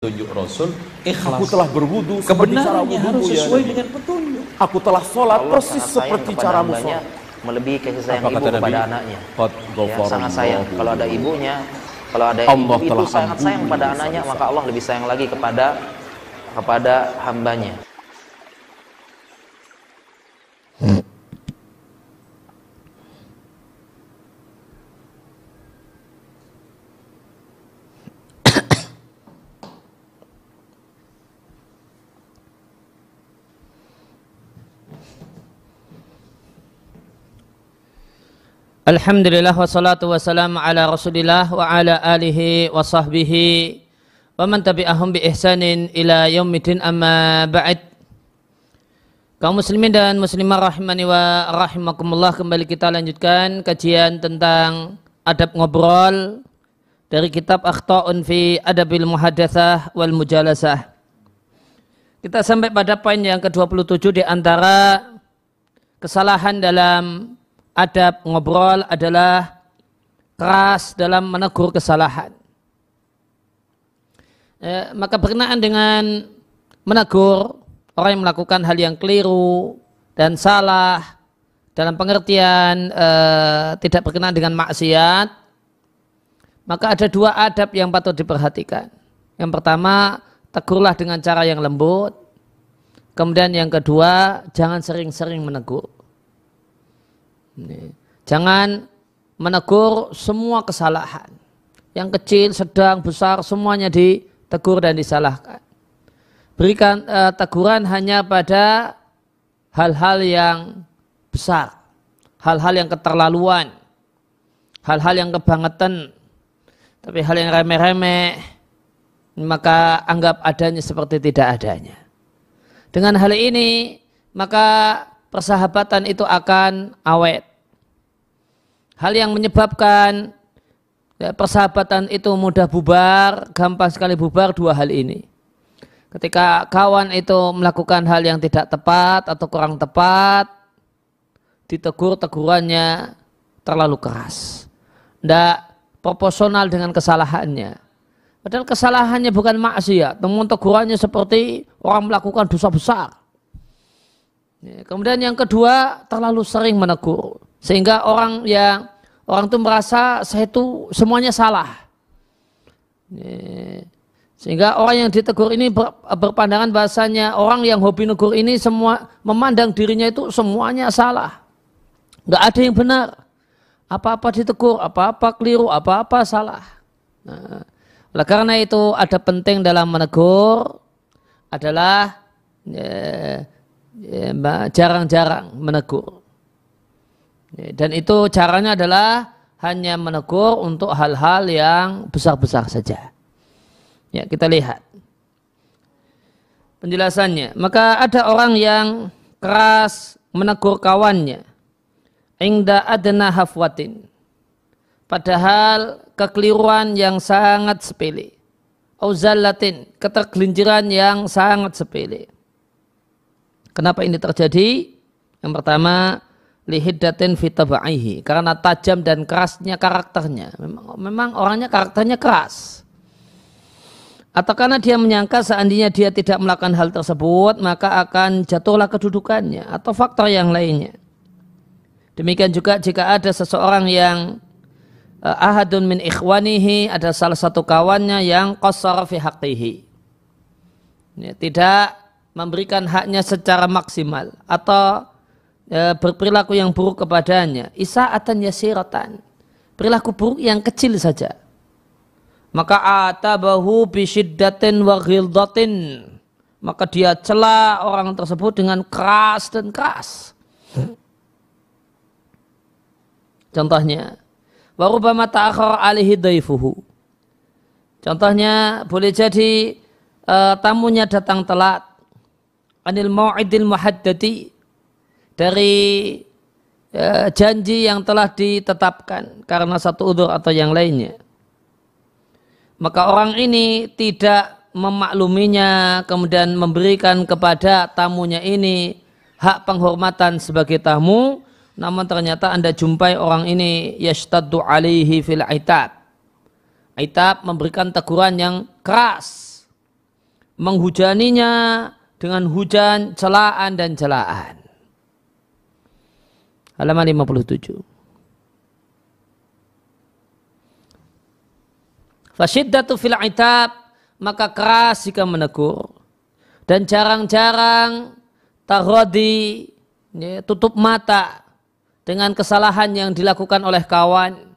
tunjuk Rasul, ikhlas. Aku telah berwudu seperti cara Kebenarannya wudumu harus ya sesuai Nabi. dengan petunjuk. Aku telah sholat Allah persis sangat sayang seperti kepada caramu hambanya, sholat. melebihi kasih sayang Apa ibu kata kepada Nabi? anaknya. Qad Ya, ghafarallahu. sangat sayang. Kalau ada ibunya, kalau ada Allah ibu itu telah sangat sayang ampuni pada dosa-dosa. anaknya, maka Allah lebih sayang lagi kepada hambanya. Alhamdulillah wassalatu wassalamu ala rasulillah wa ala alihi wa sahbihi wa man tabi'ahum bi ihsanin ila yaumidin amma ba'd. Kaum muslimin dan muslimah rahimani wa rahimakumullah, kembali kita lanjutkan kajian tentang adab ngobrol dari kitab Akhta'un fi Adabil Muhadatsah wal Mujalasah. Kita sampai pada poin yang ke-27 di antara kesalahan dalam adab ngobrol adalah keras dalam menegur kesalahan. Maka berkenaan dengan menegur orang yang melakukan hal yang keliru dan salah dalam pengertian tidak berkenaan dengan maksiat, maka ada dua adab yang patut diperhatikan. Yang pertama, tegurlah dengan cara yang lembut. Kemudian yang kedua, jangan sering-sering menegur. Jangan menegur semua kesalahan. Yang kecil, sedang, besar, semuanya ditegur dan disalahkan. Berikan teguran hanya pada hal-hal yang besar, hal-hal yang keterlaluan, hal-hal yang kebangetan. Tapi hal yang remeh-remeh, maka anggap adanya seperti tidak adanya. Dengan hal ini, maka persahabatan itu akan awet. Hal yang menyebabkan persahabatan itu mudah bubar, gampang sekali bubar, dua hal ini. Ketika kawan itu melakukan hal yang tidak tepat atau kurang tepat, ditegur tegurannya terlalu keras, tidak proporsional dengan kesalahannya. Padahal kesalahannya bukan maksiat, namun tegurannya seperti orang melakukan dosa besar. Kemudian yang kedua, terlalu sering menegur sehingga orang itu merasa saya itu semuanya salah. Sehingga orang yang ditegur ini berpandangan bahasanya orang yang hobi negur ini semua memandang dirinya itu semuanya salah. Nggak ada yang benar. Apa-apa ditegur, apa-apa keliru, apa-apa salah. Nah, oleh karena itu ada penting dalam menegur adalah jarang-jarang menegur. Dan itu caranya adalah hanya menegur untuk hal-hal yang besar-besar saja. Ya, kita lihat penjelasannya. Maka ada orang yang keras menegur kawannya ingda adna hafwatin, padahal kekeliruan yang sangat sepele, auzallatin, ketergelinciran yang sangat sepele. Kenapa ini terjadi? Yang pertama, lihiddatin fi tabaihi, karena tajam dan kerasnya karakternya. Memang orangnya karakternya keras. Atau karena dia menyangka seandainya dia tidak melakukan hal tersebut, maka akan jatuhlah kedudukannya, atau faktor yang lainnya. Demikian juga jika ada seseorang yang ahadun min ikhwanihi, ada salah satu kawannya yang qassara fi haqqihi, tidak memberikan haknya secara maksimal atau berperilaku yang buruk kepadanya, isaatan yasiratan, perilaku buruk yang kecil saja, maka atabahu bisyiddatin wa ghildatin, maka dia cela orang tersebut dengan keras dan keras. Contohnya, wa rubbama ta'akhkhara alaihi dhaifuhu. Contohnya boleh jadi tamunya datang telat anil mau'idil muhaddati, dari janji yang telah ditetapkan karena satu udzur atau yang lainnya. Maka orang ini tidak memakluminya, kemudian memberikan kepada tamunya ini hak penghormatan sebagai tamu, namun ternyata Anda jumpai orang ini yashtaddu alaihi fil aitab. Aitab memberikan teguran yang keras. menghujaninya dengan hujan celaan dan celaan. Halaman 57. Fasyiddatu fil itab, maka keras jika menegur, dan jarang-jarang taghadi, tutup mata dengan kesalahan yang dilakukan oleh kawan.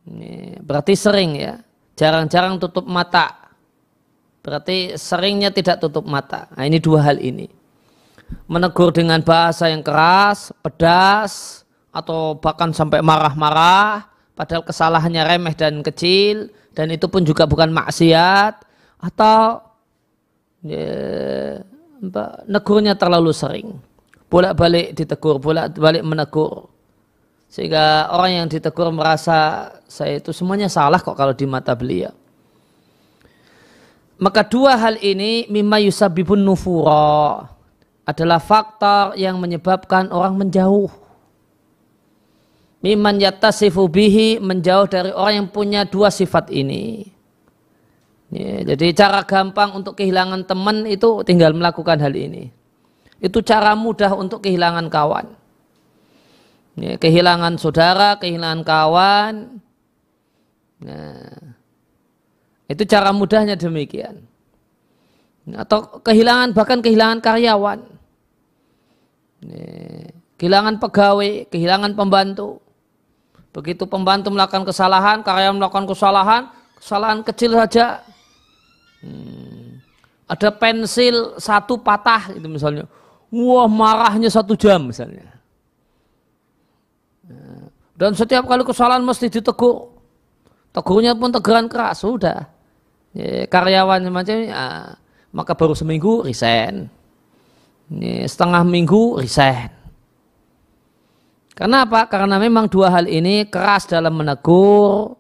Ini berarti sering ya, jarang-jarang tutup mata, berarti seringnya tidak tutup mata. Nah, ini dua hal ini, menegur dengan bahasa yang keras, pedas, atau bahkan sampai marah-marah, padahal kesalahannya remeh dan kecil, dan itu pun juga bukan maksiat, atau negurnya terlalu sering, bolak-balik ditegur, bolak-balik menegur, sehingga orang yang ditegur merasa saya itu semuanya salah kok kalau di mata beliau. Maka dua hal ini mimma yusabbibun nufura, adalah faktor yang menyebabkan orang menjauh. Mimman yattasifu bihi, menjauh dari orang yang punya dua sifat ini. Ya, jadi cara gampang untuk kehilangan teman itu tinggal melakukan hal ini. Itu cara mudah untuk kehilangan kawan. Ya, kehilangan saudara, kehilangan kawan. Nah, itu cara mudahnya demikian. Atau bahkan kehilangan karyawan. Ya, kehilangan pegawai, kehilangan pembantu. Begitu pembantu melakukan kesalahan, karyawan melakukan kesalahan kecil saja. Ada pensil satu patah itu misalnya. Wah, marahnya 1 jam misalnya. Dan setiap kali kesalahan mesti ditegur. Tegurnya pun teguran keras, sudah. Ya, karyawan semacam ini, maka baru seminggu resign. Ya, setengah minggu resign. Karena apa? Karena memang dua hal ini, keras dalam menegur,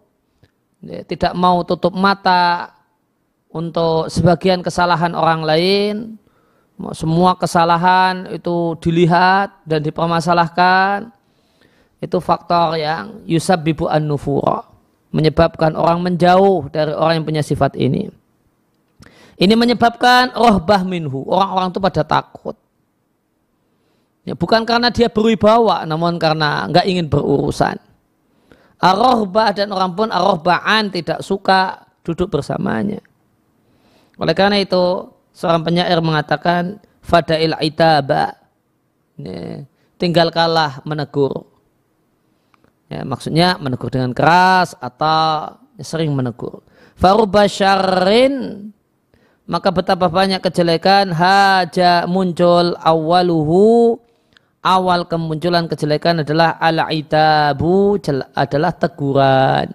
ya, tidak mau tutup mata untuk sebagian kesalahan orang lain, semua kesalahan itu dilihat dan dipermasalahkan, itu faktor yang yusabbibu an-nufura, menyebabkan orang menjauh dari orang yang punya sifat ini. Ini menyebabkan rohbah minhu, orang-orang itu pada takut. Ya, bukan karena dia berwibawa, namun karena nggak ingin berurusan. Ar-rohbah, dan orang pun ar-rohba'an, tidak suka duduk bersamanya. Oleh karena itu, seorang penyair mengatakan, fada'il itaba, ya, tinggal kalah menegur. Ya, maksudnya menegur dengan keras atau sering menegur. Faruba syarrin, maka betapa banyak kejelekan haja muncul awaluhu, awal kemunculan kejelekan adalah al-itabu, adalah teguran.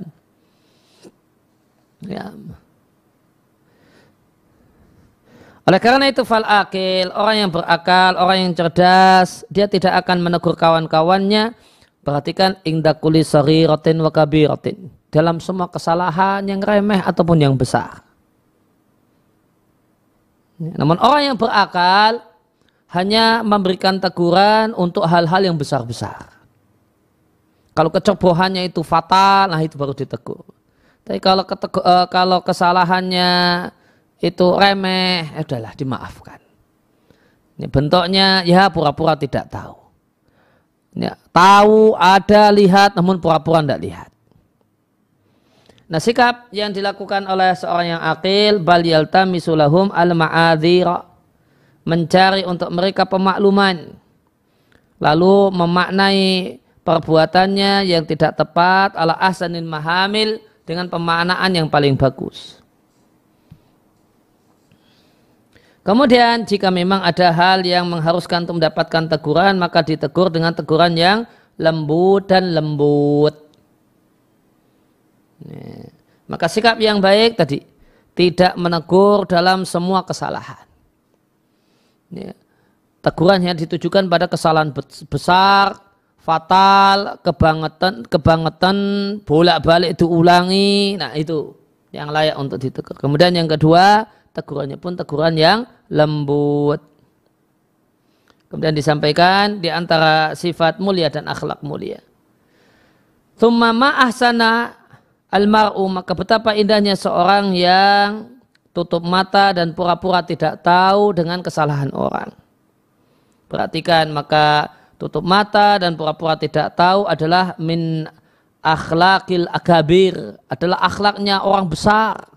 Ya. Oleh karena itu fal akil, orang yang berakal, orang yang cerdas, dia tidak akan menegur kawan-kawannya. Perhatikan indakuli saghiratin wa kabiratin, dalam semua kesalahan yang remeh ataupun yang besar. Namun orang yang berakal hanya memberikan teguran untuk hal-hal yang besar-besar. Kalau kecerobohannya itu fatal, nah itu baru ditegur. Tapi kalau kesalahannya itu remeh, udahlah dimaafkan. Ini bentuknya ya pura-pura tidak tahu. Ya, tahu, ada, lihat, namun pura-pura tidak lihat. Nah, sikap yang dilakukan oleh seorang yang akil, bal yaltamisu lahum al-ma'adhira, mencari untuk mereka pemakluman, lalu memaknai perbuatannya yang tidak tepat ala ahsanil mahamil, dengan pemaknaan yang paling bagus. Kemudian jika memang ada hal yang mengharuskan untuk mendapatkan teguran, maka ditegur dengan teguran yang lembut dan lembut. Maka sikap yang baik tadi, tidak menegur dalam semua kesalahan. Teguran yang ditujukan pada kesalahan besar, fatal, kebangetan, bolak-balik diulangi, nah itu yang layak untuk ditegur. Kemudian yang kedua, tegurannya pun teguran yang lembut. Kemudian disampaikan di antara sifat mulia dan akhlak mulia. Tsumma ma ahsana al-mar'u, maka betapa indahnya seorang yang tutup mata dan pura-pura tidak tahu dengan kesalahan orang. Perhatikan, maka tutup mata dan pura-pura tidak tahu adalah min akhlaqil akabir, adalah akhlaknya orang besar.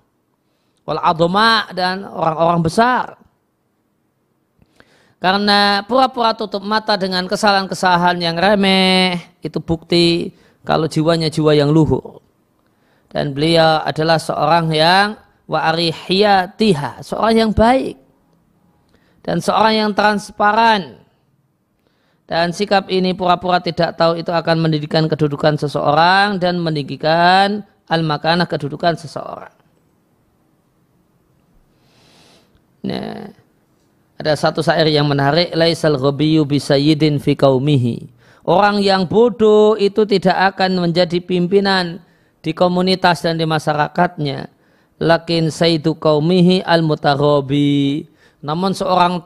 Wal adhama, dan orang-orang besar. Karena pura-pura tutup mata dengan kesalahan-kesalahan yang remeh, itu bukti kalau jiwanya jiwa yang luhur. Dan beliau adalah seorang yang wa'arihiyatiha, seorang yang baik. Dan seorang yang transparan. Dan sikap ini pura-pura tidak tahu itu akan mendidikan kedudukan seseorang dan meninggikan al-makanah, kedudukan seseorang. Nah, ada satu syair yang menarik, laisal ghabiyyu bisayyidin fi qaumihi. Orang yang bodoh itu tidak akan menjadi pimpinan di komunitas dan di masyarakatnya. Lakin sayyidu qaumihi al-mutaghabi. Namun seorang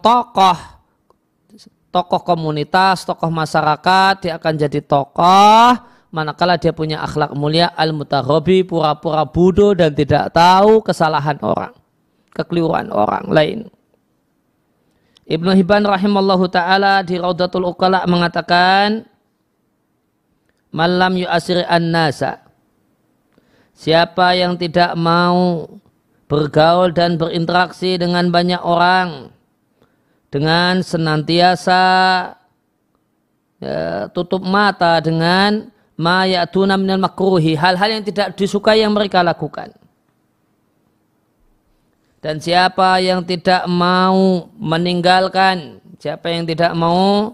tokoh komunitas, tokoh masyarakat, dia akan jadi tokoh manakala dia punya akhlak mulia, al-mutaghabi, pura-pura bodoh dan tidak tahu kesalahan orang, kekeliruan orang lain. Ibnu Hibban rahimallahu ta'ala di Raudatul Uqala mengatakan, malam yu'asiri an-nasa, siapa yang tidak mau bergaul dan berinteraksi dengan banyak orang, dengan senantiasa tutup mata dengan ma ya'tuna minal makruhi, hal-hal yang tidak disukai yang mereka lakukan. Dan siapa yang tidak mau meninggalkan, siapa yang tidak mau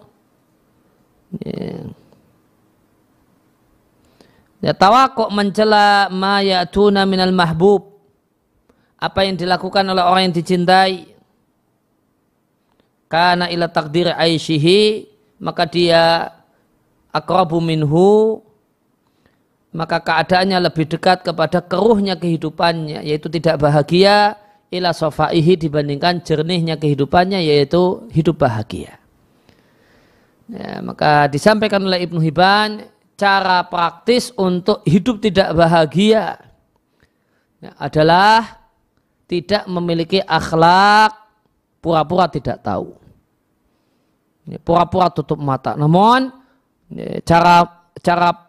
tawakuk mencela ma ya'tuna minal mahbub, apa yang dilakukan oleh orang yang dicintai, kana ila takdir aishihi, maka dia aqrabu minhu, maka keadaannya lebih dekat kepada keruhnya kehidupannya, yaitu tidak bahagia, ila sofaihi, dibandingkan jernihnya kehidupannya, yaitu hidup bahagia. Ya, maka disampaikan oleh Ibnu Hibban cara praktis untuk hidup tidak bahagia adalah tidak memiliki akhlak pura-pura tidak tahu, pura-pura tutup mata. Namun cara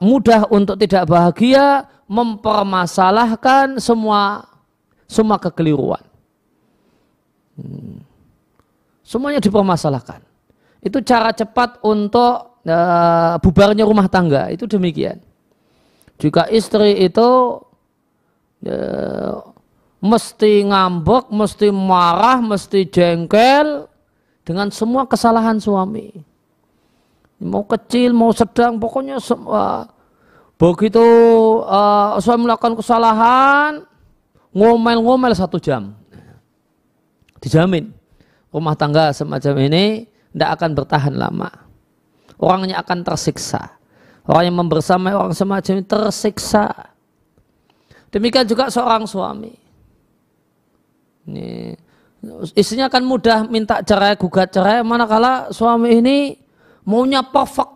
mudah untuk tidak bahagia mempermasalahkan semua kekeliruan. Semuanya dipermasalahkan. Itu cara cepat untuk bubarnya rumah tangga, itu demikian. Jika istri itu mesti ngambek, mesti marah, mesti jengkel dengan semua kesalahan suami, mau kecil mau sedang, pokoknya begitu suami melakukan kesalahan, ngomel-ngomel 1 jam, dijamin rumah tangga semacam ini tidak akan bertahan lama. Orangnya akan tersiksa. Orang yang membersamai orang semacam ini tersiksa. Demikian juga seorang suami. Ini, istrinya akan mudah minta cerai, gugat cerai, manakala suami ini maunya perfect,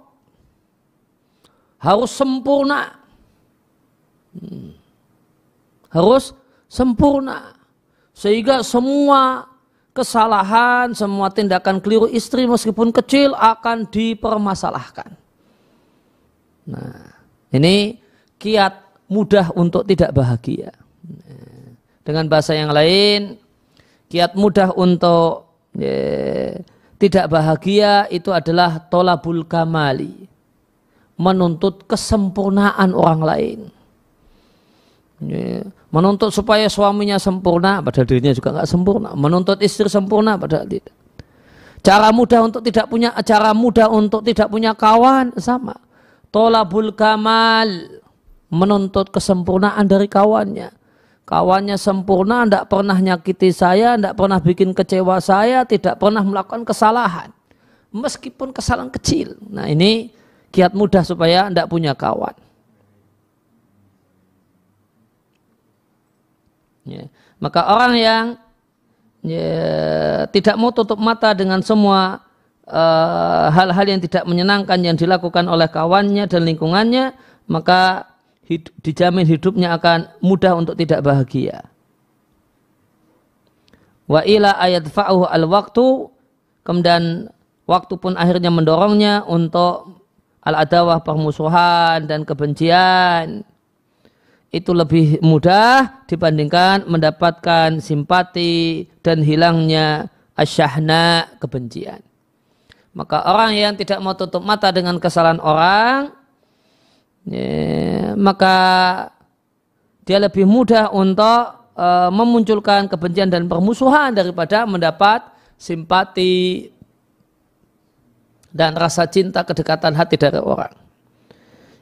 harus sempurna, harus sempurna, sehingga semua kesalahan, semua tindakan keliru istri meskipun kecil akan dipermasalahkan. Nah, ini kiat mudah untuk tidak bahagia. Dengan bahasa yang lain, kiat mudah untuk tidak bahagia itu adalah tolabul kamali, menuntut kesempurnaan orang lain. Menuntut supaya suaminya sempurna, padahal dirinya juga nggak sempurna. Menuntut istri sempurna, padahal tidak. Cara mudah untuk tidak punya kawan sama. Tolabul kamal, menuntut kesempurnaan dari kawannya. Kawannya sempurna, tidak pernah nyakiti saya, tidak pernah bikin kecewa saya, tidak pernah melakukan kesalahan, meskipun kesalahan kecil. Nah, ini kiat mudah supaya tidak punya kawan. Ya. Maka orang yang tidak mau tutup mata dengan semua hal-hal yang tidak menyenangkan yang dilakukan oleh kawannya dan lingkungannya, maka dijamin hidupnya akan mudah untuk tidak bahagia. Wa ila ayadfa'uhu al-waktu, kemudian waktu pun akhirnya mendorongnya untuk al-adawah, permusuhan dan kebencian. Itu lebih mudah dibandingkan mendapatkan simpati dan hilangnya asyahna, kebencian. Maka orang yang tidak mau tutup mata dengan kesalahan orang, maka dia lebih mudah untuk memunculkan kebencian dan permusuhan daripada mendapat simpati dan rasa cinta, kedekatan hati dari orang.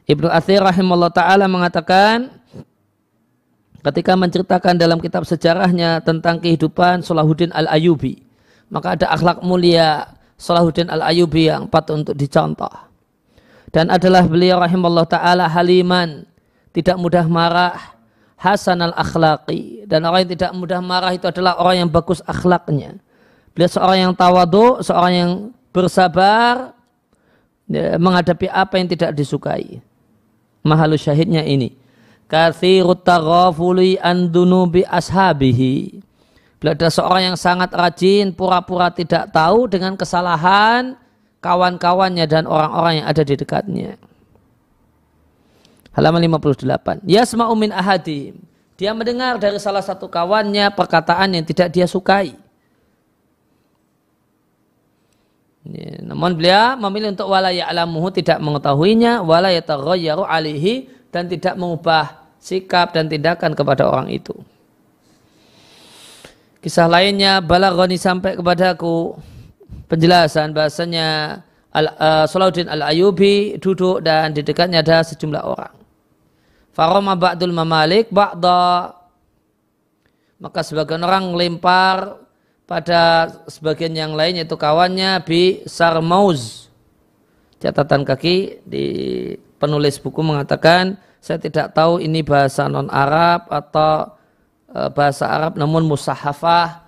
Ibnu Athir rahimahullah ta'ala mengatakan, ketika menceritakan dalam kitab sejarahnya tentang kehidupan Salahuddin Al-Ayyubi, maka ada akhlak mulia Salahuddin Al-Ayyubi yang patut untuk dicontoh. Dan adalah beliau rahimahullah ta'ala haliman, tidak mudah marah, hasan al-akhlaqi. Dan orang yang tidak mudah marah itu adalah orang yang bagus akhlaknya. Beliau seorang yang tawadu, seorang yang bersabar menghadapi apa yang tidak disukai. Mahalus syahidnya ini. Katsirut taghafuli an dunubi ashabihi. Beliau adalah seorang yang sangat rajin pura-pura tidak tahu dengan kesalahan kawan-kawannya dan orang-orang yang ada di dekatnya. Halaman 58. Yasma'u min ahadim. Dia mendengar dari salah satu kawannya perkataan yang tidak dia sukai. Namun beliau memilih untuk wala ya'lamuhu, tidak mengetahuinya, wala yataghayyaru alaihi, dan tidak mengubah sikap dan tindakan kepada orang itu. Kisah lainnya, balaghani, sampai kepadaku penjelasan bahasanya Salahuddin Al-Ayyubi duduk dan di dekatnya ada sejumlah orang. Faroma ba'dul mamalik ba'da, maka sebagian orang melempar pada sebagian yang lain, yaitu kawannya bi sarmauz. Catatan kaki di penulis buku mengatakan, saya tidak tahu ini bahasa non-Arab atau bahasa Arab, namun musahafah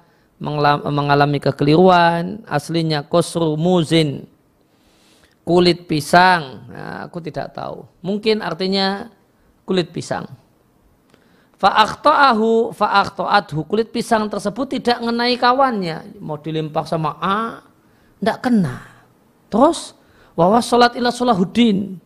mengalami kekeliruan. Aslinya kosru muzin, kulit pisang. Nah, aku tidak tahu, mungkin artinya kulit pisang. Fa'akhto'athu, kulit pisang tersebut tidak mengenai kawannya. Mau dilempar sama A, tidak kena. Terus wawas sholat ila Salahuddin,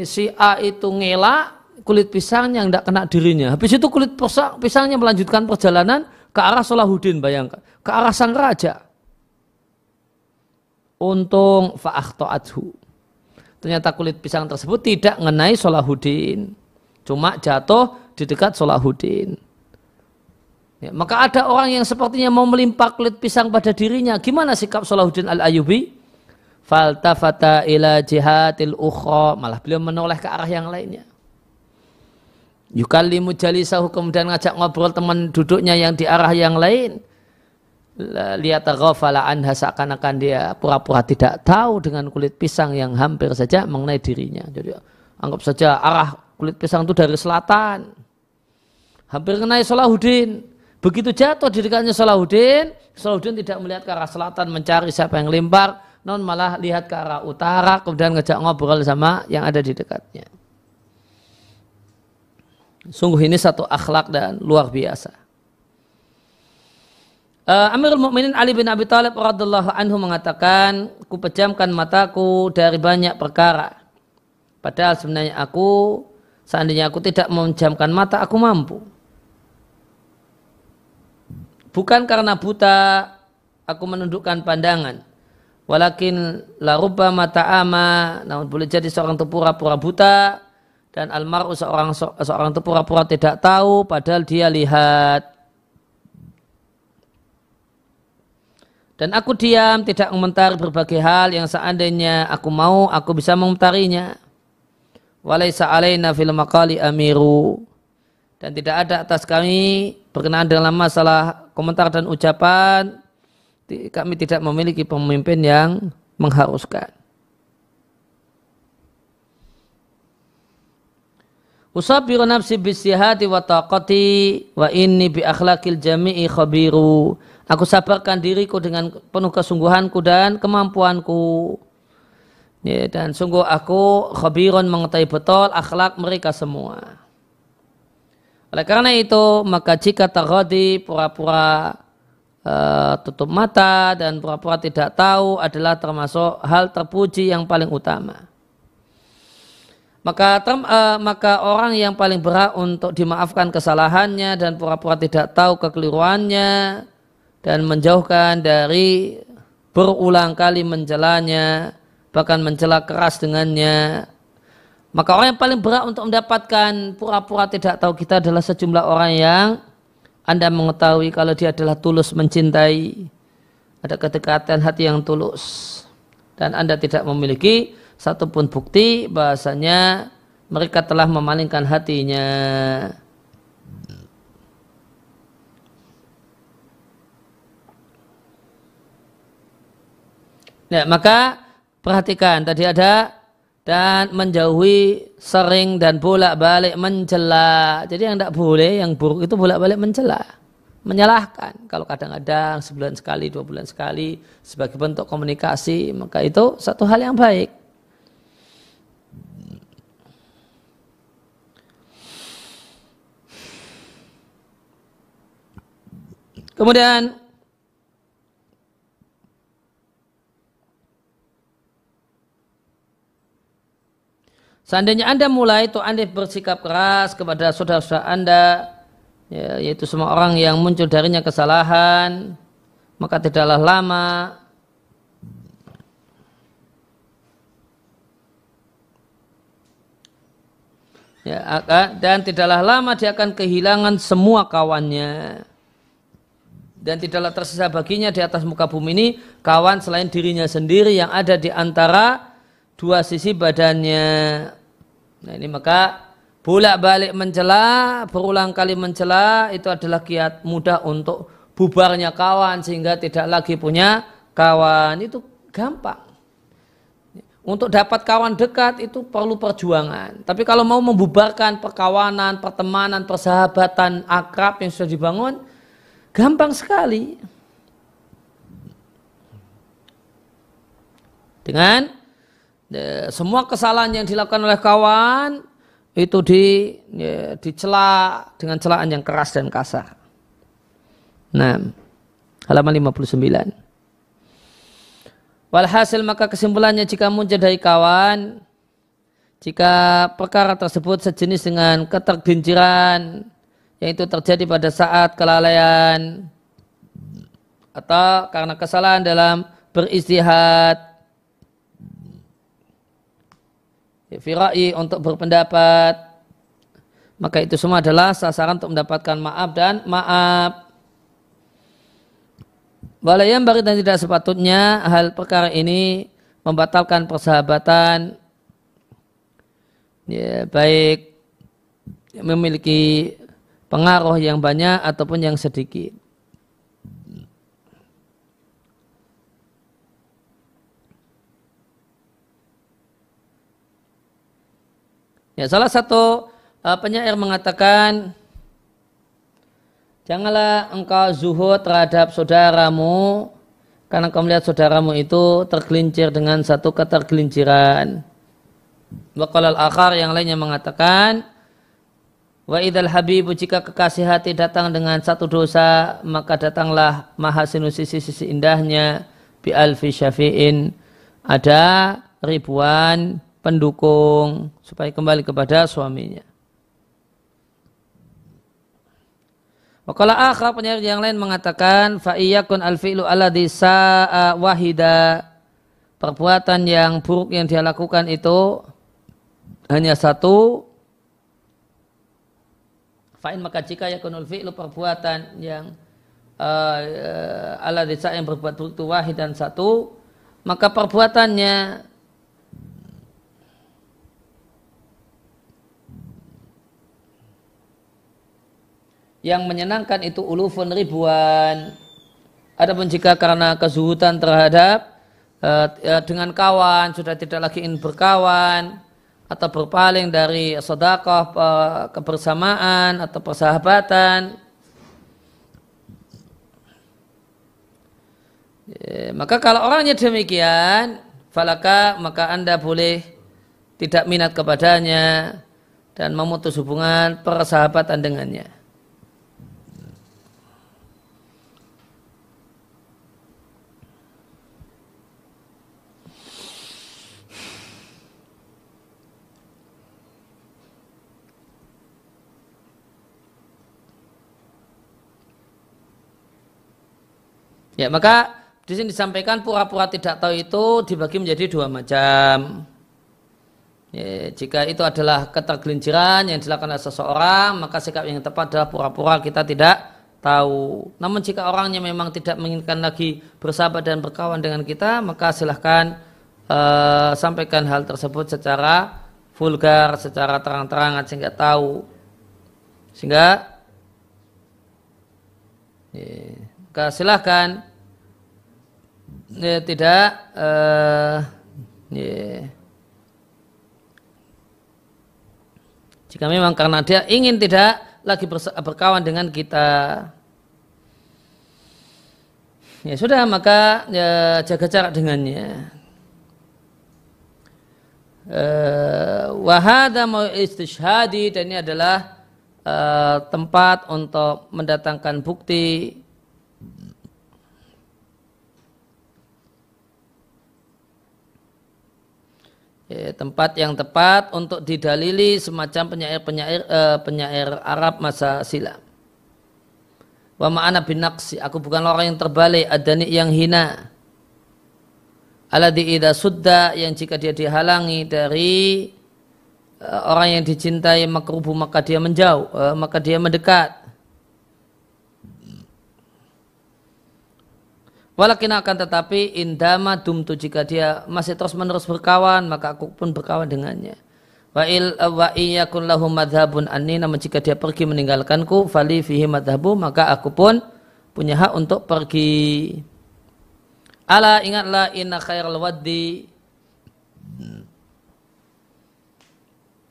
si A itu ngelak, kulit pisangnya tidak kena dirinya. Habis itu kulit pisangnya melanjutkan perjalanan ke arah Salahuddin, bayangkan, ke arah sang raja. Untung fa'akhto'athu, ternyata kulit pisang tersebut tidak mengenai Salahuddin, cuma jatuh di dekat Salahuddin. Ya, maka ada orang yang sepertinya mau melimpah kulit pisang pada dirinya. Gimana sikap Salahuddin Al-Ayyubi? Faltafata ila jihatil ukhra, malah beliau menoleh ke arah yang lainnya. Yukallimu jalisahu, kemudian ngajak ngobrol teman duduknya yang di arah yang lain. Liyataghafala anha, seakan-akan dia pura-pura tidak tahu dengan kulit pisang yang hampir saja mengenai dirinya. Jadi anggap saja arah kulit pisang itu dari selatan, hampir mengenai Salahuddin. Begitu jatuh di dekatnya Salahuddin, Salahuddin tidak melihat ke arah selatan mencari siapa yang lempar, namun malah lihat ke arah utara, kemudian ngajak ngobrol sama yang ada di dekatnya. Sungguh ini satu akhlak dan luar biasa. Amirul Mukminin Ali bin Abi Thalib radhiyallahu anhu mengatakan, ku pejamkan mataku dari banyak perkara, padahal sebenarnya seandainya aku tidak memejamkan mata, aku mampu. Bukan karena buta aku menundukkan pandangan, walakin la rubbama ta'ama, namun boleh jadi seorang itu pura-pura buta, dan almar'u seorang itu pura-pura tidak tahu padahal dia lihat. Dan aku diam, tidak mengomentari berbagai hal yang seandainya aku mau, aku bisa mengomentarinya. Walaysa alaina fil maqali amiru, dan tidak ada atas kami berkenaan dengan masalah komentar dan ucapan, kami tidak memiliki pemimpin yang mengharuskan. Usabiru nafsi bisyihati wa taqati wa inni bi akhlaqil jami'i khabiru. Aku sabarkan diriku dengan penuh kesungguhanku dan kemampuanku. Ya, dan sungguh aku khabirun, mengetahui betul akhlak mereka semua. Oleh karena itu, maka jika taghadi pura-pura tutup mata dan pura-pura tidak tahu adalah termasuk hal terpuji yang paling utama. Maka orang yang paling berhak untuk dimaafkan kesalahannya dan pura-pura tidak tahu kekeliruannya dan menjauhkan dari berulang kali mencelanya, bahkan mencela keras dengannya. Maka orang yang paling berhak untuk mendapatkan pura-pura tidak tahu kita adalah sejumlah orang yang Anda mengetahui kalau dia adalah tulus mencintai, ada kedekatan hati yang tulus, dan Anda tidak memiliki satupun bukti bahasanya mereka telah memalingkan hatinya. Ya, maka perhatikan tadi ada dan menjauhi sering dan bolak-balik mencela. Jadi yang tidak boleh, yang buruk itu bolak-balik mencela, menyalahkan. Kalau kadang-kadang sebulan sekali, 2 bulan sekali sebagai bentuk komunikasi, maka itu satu hal yang baik. Kemudian seandainya Anda mulai itu Anda bersikap keras kepada saudara-saudara Anda, ya, yaitu semua orang yang muncul darinya kesalahan, maka tidaklah lama dan tidaklah lama dia akan kehilangan semua kawannya. Dan tidaklah tersisa baginya di atas muka bumi ini kawan selain dirinya sendiri yang ada di antara dua sisi badannya. Nah ini maka bolak-balik mencela, berulang kali mencela itu adalah kiat mudah untuk bubarnya kawan sehingga tidak lagi punya kawan. Itu gampang. Untuk dapat kawan dekat itu perlu perjuangan. Tapi kalau mau membubarkan perkawanan, pertemanan, persahabatan akrab yang sudah dibangun, gampang sekali. Dengan semua kesalahan yang dilakukan oleh kawan itu dicela dengan celaan yang keras dan kasar. Nah, halaman 59. Walhasil maka kesimpulannya jika muncul dari kawan, jika perkara tersebut sejenis dengan ketergelinciran yang itu terjadi pada saat kelalaian atau karena kesalahan dalam beristihad, firai untuk berpendapat, maka itu semua adalah sasaran untuk mendapatkan maaf dan maaf. Walayam bari dan tidak sepatutnya hal perkara ini membatalkan persahabatan, ya, baik memiliki pengaruh yang banyak ataupun yang sedikit. Ya, salah satu penyair mengatakan, janganlah engkau zuhud terhadap saudaramu karena engkau melihat saudaramu itu tergelincir dengan satu ketergelinciran. Wa qala al-akhar, yang lainnya mengatakan, wa idzal habibu, jika kekasih hati datang dengan satu dosa, maka datanglah mahasinu sisi-sisi indahnya bi alfi syafi'in, ada ribuan pendukung supaya kembali kepada suaminya. Wakala akhar, penyair yang lain mengatakan, fa iyakun al-fi'lu alladhi sa'a wahida, perbuatan yang buruk yang dia lakukan itu hanya satu. Fa'in, maka jika yakunul fi'lu, perbuatan yang alladhi sa'a, yang berbuat buruk itu wahid dan satu, maka perbuatannya yang menyenangkan itu ulufun ribuan. Adapun jika karena kezuhudan terhadap dengan kawan sudah tidak lagi ingin berkawan atau berpaling dari sedekah, kebersamaan atau persahabatan, maka kalau orangnya demikian, falaka, maka Anda boleh tidak minat kepadanya, dan memutus hubungan persahabatan dengannya. Ya, maka di sini disampaikan pura-pura tidak tahu itu dibagi menjadi dua macam. Ya, jika itu adalah ketergelinciran yang dilakukan oleh seseorang, maka sikap yang tepat adalah pura-pura kita tidak tahu. Namun jika orangnya memang tidak menginginkan lagi bersahabat dan berkawan dengan kita, maka silahkan sampaikan hal tersebut secara vulgar, secara terang-terangan sehingga tahu. Sehingga silahkan tidak jika memang karena dia ingin tidak lagi berkawan dengan kita, ya sudah, maka ya, jaga jarak dengannya. Wahada mau istishhadi, dan ini adalah tempat untuk mendatangkan bukti. Tempat yang tepat untuk didalili semacam penyair Arab masa silam. Wa ma'ana bin naqsi, aku bukan orang yang terbalik, adani yang hina. Alladhi idza sudda, yang jika dia dihalangi dari orang yang dicintai makrubu, maka dia menjauh, maka dia mendekat. Walakin akan tetapi indama dumtu, jika dia masih terus menerus berkawan, maka aku pun berkawan dengannya. Wa iyakun lahu madhabun anni, namun jika dia pergi meninggalkanku, fali fihi madhabu, maka aku pun punya hak untuk pergi. Ala, ingatlah, inna khairal waddi,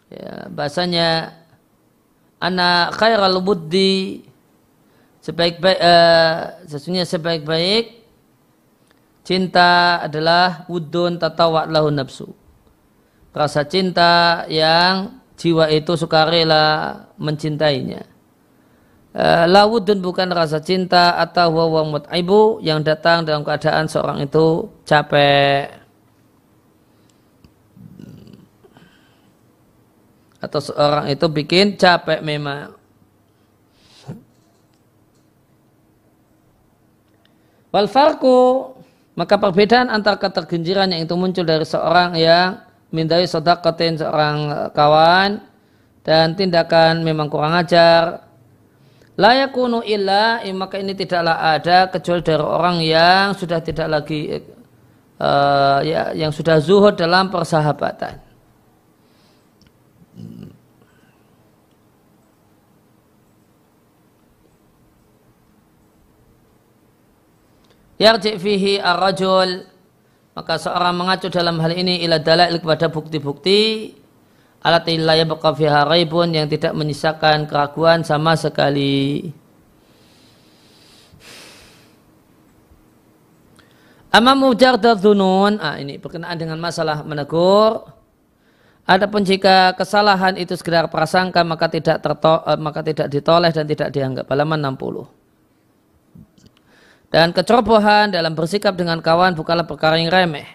ya, bahasanya ana khairal wuddi, sesungguhnya sebaik-baik cinta adalah wudun tatawa lahu nafsu, rasa cinta yang jiwa itu sukarela mencintainya. La wudun, bukan rasa cinta, atau wa mut'ibu, yang datang dalam keadaan seorang itu capek atau seorang itu bikin capek memang. Wal farqu, maka perbedaan antara ketergenjiran yang itu muncul dari seorang yang mindai sodaqatin, seorang kawan, dan tindakan memang kurang ajar, la yakunu illa, maka ini tidaklah ada kecuali dari orang yang sudah tidak lagi yang sudah zuhud dalam persahabatan. Yarji' fihi ar-rajul, maka seorang mengacu dalam hal ini ila dalail, kepada bukti-bukti allati la yabqa fiha raibun, yang tidak menyisakan keraguan sama sekali. Amma mujarrad dzunun, ini berkenaan dengan masalah menegur. Adapun jika kesalahan itu sekedar prasangka, maka tidak ditoleh dan tidak dianggap. Halaman 60. Dan kecerobohan dalam bersikap dengan kawan bukanlah perkara yang remeh.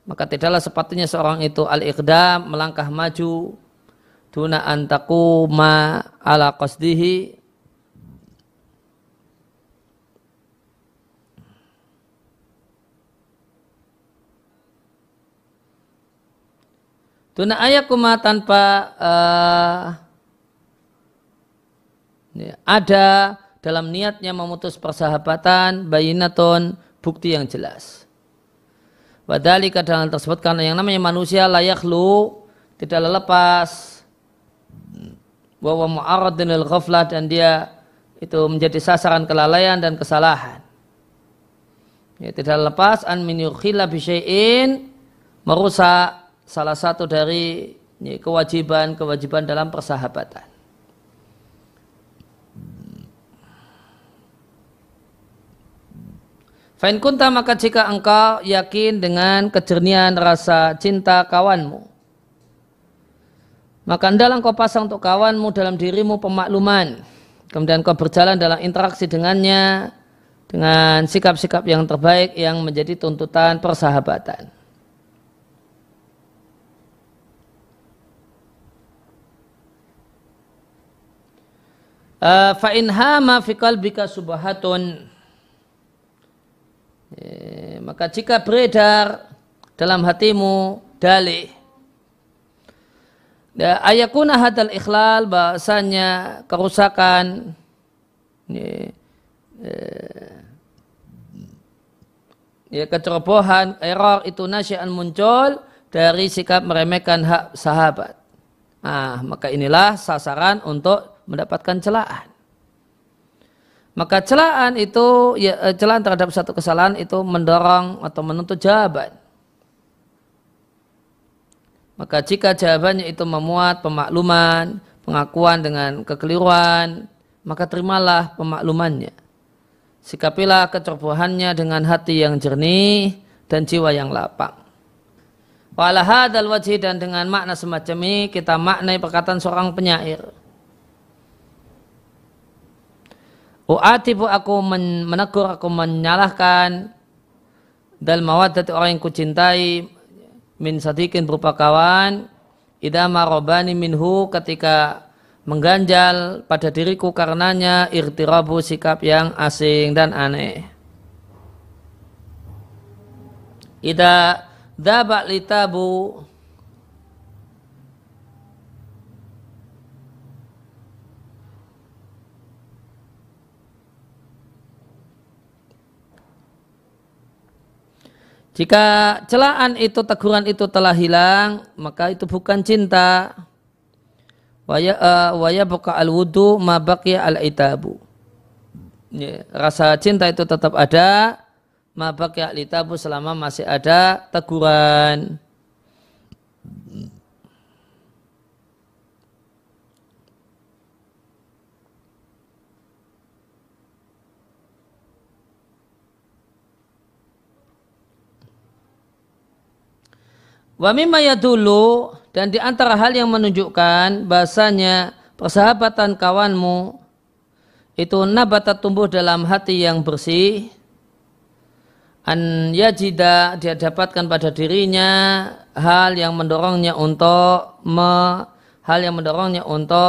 Maka tidaklah sepatutnya seorang itu al-iqdam, melangkah maju, duna antaquma ala qasdihi, duna ayakuma, tanpa ada dalam niatnya memutus persahabatan bayinatun, bukti yang jelas. Wadhalika, dalam tersebut karena yang namanya manusia layakhlu, tidaklah lepas, wa mu'arradun lil ghaflah, dan dia itu menjadi sasaran kelalaian dan kesalahan. Ya, tidak lepas an min yukhila bi syai'in, merusak salah satu dari kewajiban dalam persahabatan. Fa'in kunta, maka jika engkau yakin dengan kejernihan rasa cinta kawanmu, Maka hendaklah kau pasang untuk kawanmu dalam dirimu pemakluman. Kemudian kau berjalan dalam interaksi dengannya dengan sikap-sikap yang terbaik yang menjadi tuntutan persahabatan. Fa in hama fi qalbika subhatun, maka jika beredar dalam hatimu dalih, ayakuna hadal ikhlal, bahasanya kerusakan, kecerobohan, error itu nasya'an muncul dari sikap meremehkan hak sahabat. Maka inilah sasaran untuk mendapatkan celaan. Maka celaan itu, celaan terhadap satu kesalahan itu mendorong atau menuntut jawaban. Maka jika jawabannya itu memuat pemakluman, pengakuan dengan kekeliruan, maka terimalah pemaklumannya. Sikapilah kecerobohannya dengan hati yang jernih dan jiwa yang lapang. Wa ala hadzal wajhi, dan dengan makna semacam ini kita maknai perkataan seorang penyair. U'atibu, aku menegur, aku menyalahkan, dal mawaddati, orang yang kucintai, min sadiqin, berupa kawan, idza marabani minhu, ketika mengganjal pada diriku karenanya, irtirabu, sikap yang asing dan aneh. Idza dzaba litabu, jika celaan itu, teguran itu telah hilang, maka itu bukan cinta. Waya buka al wudu ma baqiya al itabu. Rasa cinta itu tetap ada, ma baqiya al itabu, selama masih ada teguran. Wa mimma yadullu, dan di antara hal yang menunjukkan bahasanya persahabatan kawanmu itu nabata, tumbuh dalam hati yang bersih, an yajida, dia dapatkan pada dirinya hal yang mendorongnya untuk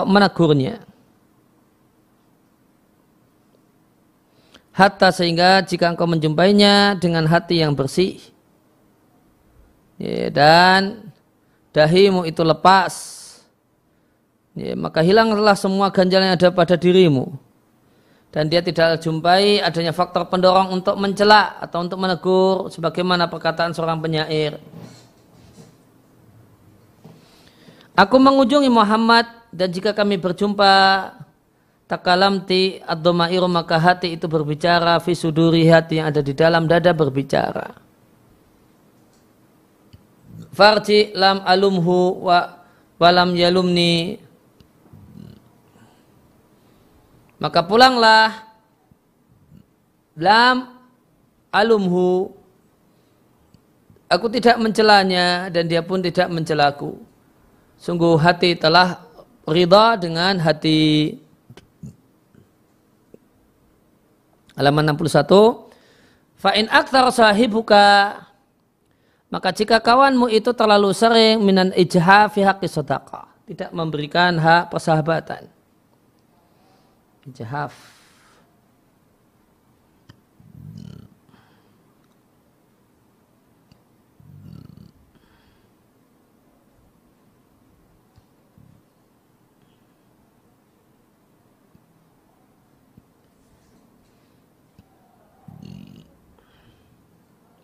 menegurnya. Hatta, sehingga jika engkau menjumpainya dengan hati yang bersih, dan dahimu itu lepas, maka hilanglah semua ganjalan yang ada pada dirimu, dan dia tidak jumpai adanya faktor pendorong untuk mencela atau untuk menegur, sebagaimana perkataan seorang penyair. Aku mengunjungi Muhammad, dan jika kami berjumpa, takalamti ad-dhamairu, maka hati itu berbicara, fi suduri, hati yang ada di dalam dada berbicara. Farji lam alumhu walam yalumni, maka pulanglah, lam alumhu, aku tidak mencelanya dan dia pun tidak mencelaku. Sungguh hati telah ridha dengan hati. Halaman 61. Fa in aktsara sahibuka, maka jika kawanmu itu terlalu sering minan ijha fi haqqi shadaqah, tidak memberikan hak persahabatan. Ijhaf,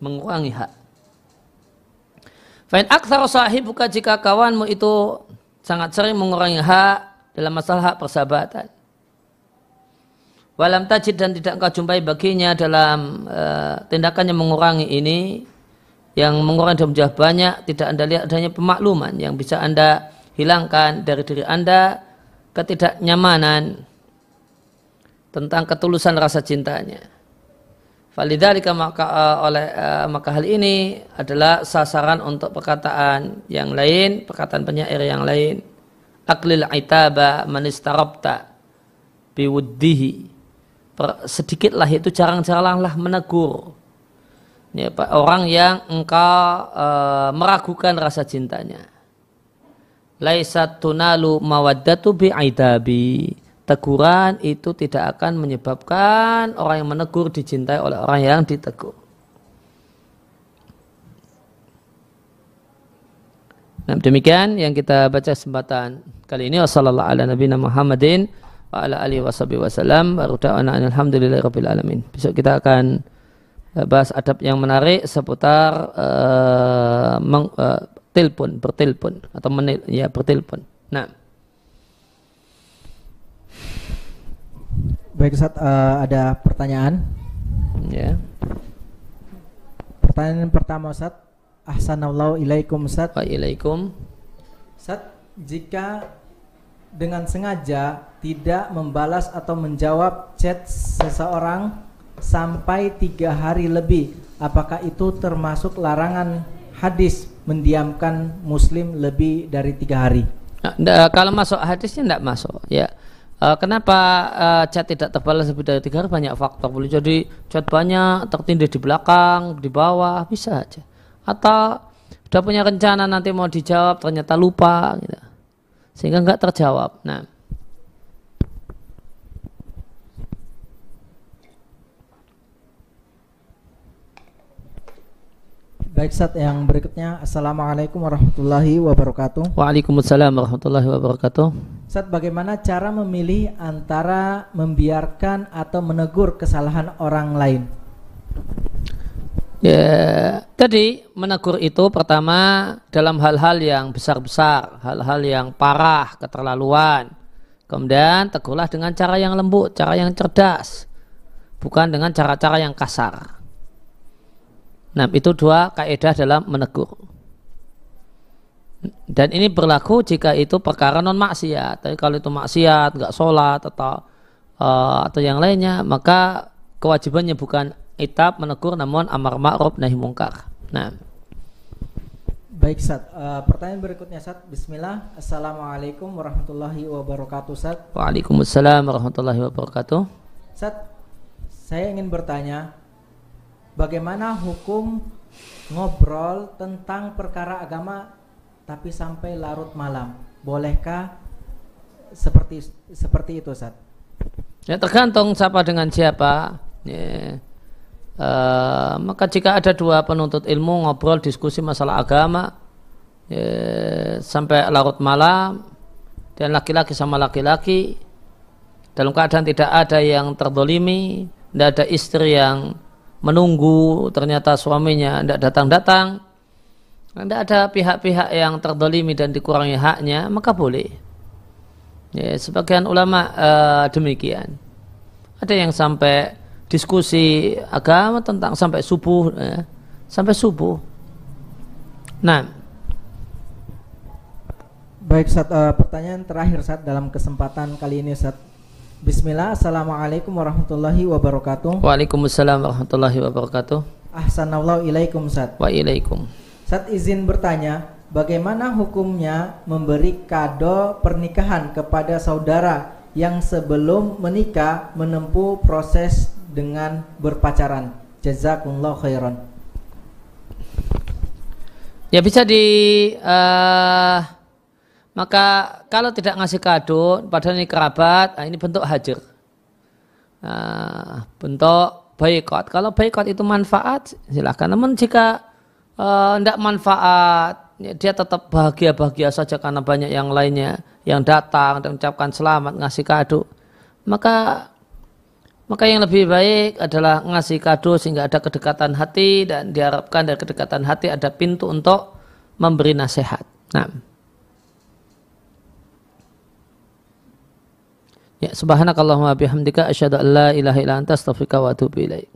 mengurangi hak. Fa'in aktsara sahibuka, jika kawanmu itu sangat sering mengurangi hak dalam masalah hak persahabatan. Walam tajid, dan tidak engkau jumpai baginya dalam tindakannya mengurangi ini, yang mengurangi dalam jumlah banyak, tidak anda lihat adanya pemakluman yang bisa anda hilangkan dari diri anda, ketidaknyamanan tentang ketulusan rasa cintanya. Falidzalika, maka hal ini adalah sasaran untuk perkataan yang lain, perkataan penyair yang lain. aklil itaba man istarabta biwuddihi. Sedikitlah itu jarang-jaranglah menegur ya, orang yang engkau meragukan rasa cintanya. Laisat tunalu mawaddatu bi'aidabi. Teguran itu tidak akan menyebabkan orang yang menegur dicintai oleh orang yang ditegur. Nah, demikian yang kita baca kesempatan kali ini. Wassallallahu ala nabiyina Muhammadin wa ala alihi wasallam. Wa alhamdulillahirabbil alamin. Besok kita akan bahas adab yang menarik seputar bertelepon atau bertelepon. Nah, baik Ustaz, ada pertanyaan. Ya. Pertanyaan pertama Ustaz. Ahsanallahu ilaikum Ustaz. Wa ilaikum. Ustaz, jika dengan sengaja tidak membalas atau menjawab chat seseorang sampai 3 hari lebih, apakah itu termasuk larangan hadis mendiamkan muslim lebih dari 3 hari? Nah, kalau masuk hadisnya tidak masuk ya. Kenapa chat tidak terbalas lebih dari 3 hari? Banyak faktor. Boleh jadi chat banyak, tertindih di belakang, di bawah, bisa aja. Atau sudah punya rencana nanti mau dijawab ternyata lupa gitu. Sehingga enggak terjawab. Nah, baik Ustaz, yang berikutnya. Assalamualaikum warahmatullahi wabarakatuh. Waalaikumsalam warahmatullahi wabarakatuh. Ustaz, bagaimana cara memilih antara membiarkan atau menegur kesalahan orang lain? Ya, tadi menegur itu pertama dalam hal-hal yang besar-besar, hal-hal yang parah, keterlaluan. Kemudian tegurlah dengan cara yang lembut, cara yang cerdas, bukan dengan cara-cara yang kasar. Nah, itu 2 kaidah dalam menegur. Dan ini berlaku jika itu perkara non maksiat. Tapi kalau itu maksiat, nggak sholat atau yang lainnya, maka kewajibannya bukan itab menegur, namun amar ma'ruf nahi mungkar. Nah, baik Ustaz, pertanyaan berikutnya Ustaz. Bismillah. Assalamualaikum warahmatullahi wabarakatuh Ustaz. Waalaikumsalam warahmatullahi wabarakatuh. Ustaz, saya ingin bertanya, bagaimana hukum ngobrol tentang perkara agama tapi sampai larut malam? Bolehkah seperti itu Ustaz? Ya, tergantung siapa dengan siapa. Ya. Maka jika ada 2 penuntut ilmu ngobrol diskusi masalah agama ya, sampai larut malam, dan laki-laki sama laki-laki dalam keadaan tidak ada yang terdolimi, tidak ada istri yang menunggu ternyata suaminya tidak datang-datang, tidak ada pihak-pihak yang terdolimi dan dikurangi haknya, maka boleh ya, sebagian ulama demikian. Ada yang sampai diskusi agama tentang sampai subuh ya, sampai subuh. Nah, baik Ustaz, pertanyaan terakhir Ustaz dalam kesempatan kali ini Ustaz. Bismillah. Assalamualaikum warahmatullahi wabarakatuh. Waalaikumsalam warahmatullahi wabarakatuh. Ahsanallahu ilaikum Ustaz. Wa ilaikum. Ustaz, izin bertanya, bagaimana hukumnya memberi kado pernikahan kepada saudara yang sebelum menikah menempuh proses dengan berpacaran? Jazakumullah khairan. Ya, bisa maka kalau tidak ngasih kado padahal ini kerabat, ini bentuk hajar. Bentuk boikot. Kalau boikot itu manfaat, silakan. Namun jika tidak manfaat, dia tetap bahagia-bahagia saja karena banyak yang lainnya yang datang dan mengucapkan selamat, ngasih kado, maka yang lebih baik adalah ngasih kado sehingga ada kedekatan hati, dan diharapkan dari kedekatan hati ada pintu untuk memberi nasihat. Nah, ya, subhanakallahumma bihamdika asyhadu an la ilaha illa anta astaghfiruka wa atubu ilaik.